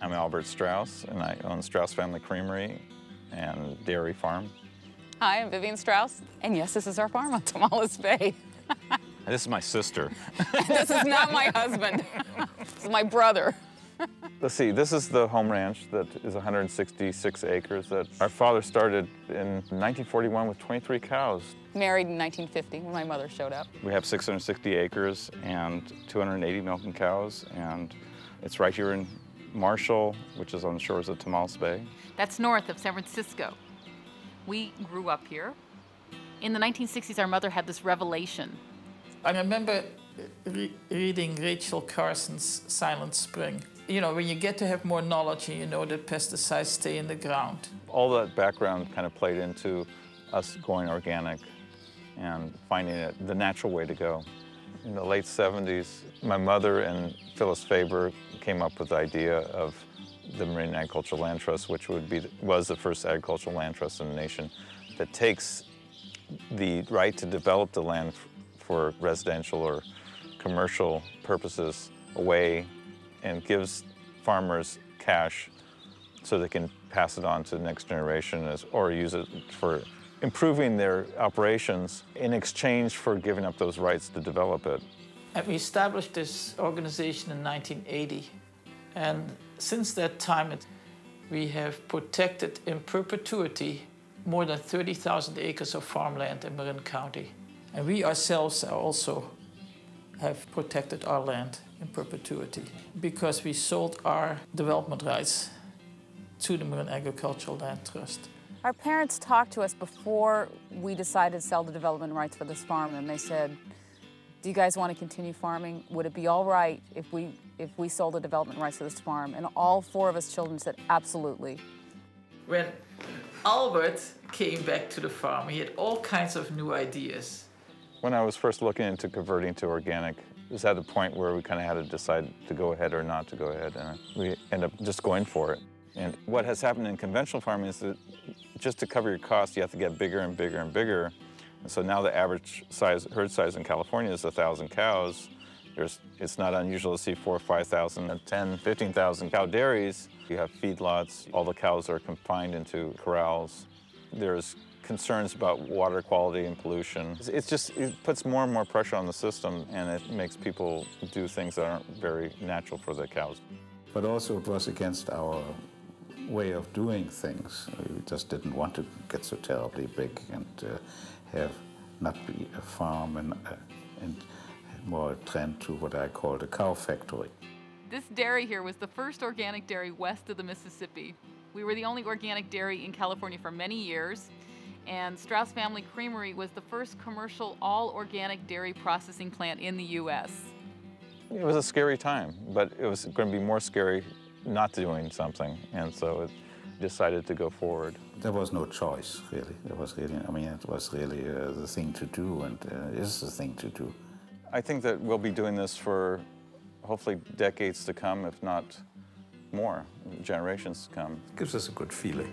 I'm Albert Straus, and I own Straus Family Creamery and Dairy Farm. Hi, I'm Vivian Straus, and yes, this is our farm on Tomales Bay. This is my sister. This is not my husband. This is my brother. Let's see, this is the home ranch that is 166 acres that our father started in 1941 with 23 cows. Married in 1950 when my mother showed up. We have 660 acres and 280 milking cows, and it's right here in Marshall, which is on the shores of Tomales Bay. That's north of San Francisco. We grew up here. In the 1960s, our mother had this revelation. I remember reading Rachel Carson's Silent Spring. You know, when you get to have more knowledge and you know that pesticides stay in the ground. All that background kind of played into us going organic and finding it the natural way to go. In the late 70s, my mother and Phyllis Faber came up with the idea of the Marine Agricultural Land Trust, which was the first agricultural land trust in the nation that takes the right to develop the land for residential or commercial purposes away and gives farmers cash so they can pass it on to the next generation or use it for improving their operations in exchange for giving up those rights to develop it. And we established this organization in 1980. And since that time, we have protected in perpetuity more than 30,000 acres of farmland in Marin County. And we ourselves also have protected our land in perpetuity because we sold our development rights to the Marine Agricultural Land Trust. Our parents talked to us before we decided to sell the development rights for this farm, and they said, do you guys want to continue farming? Would it be all right if we sold the development rights to this farm? And all four of us children said, absolutely. When Albert came back to the farm, he had all kinds of new ideas. When I was first looking into converting to organic, it was at a point where we kind of had to decide to go ahead or not to go ahead, and we ended up just going for it. And what has happened in conventional farming is that just to cover your costs, you have to get bigger and bigger and bigger. And so now the average herd size in California is 1,000 cows. It's not unusual to see 4,000 or 5,000, 10,000, 15,000 cow dairies. You have feedlots. All the cows are confined into corrals. There's concerns about water quality and pollution. It puts more and more pressure on the system, and it makes people do things that aren't very natural for the cows. But also it was against our way of doing things. We just didn't want to get so terribly big and not be a farm and more a trend to what I call the cow factory. This dairy here was the first organic dairy west of the Mississippi. We were the only organic dairy in California for many years, and Straus Family Creamery was the first commercial all-organic dairy processing plant in the U.S. It was a scary time, but it was going to be more scary not doing something, and so it decided to go forward. There was no choice, really. It was really the thing to do, and is the thing to do. I think that we'll be doing this for hopefully decades to come, if not more, generations to come. It gives us a good feeling.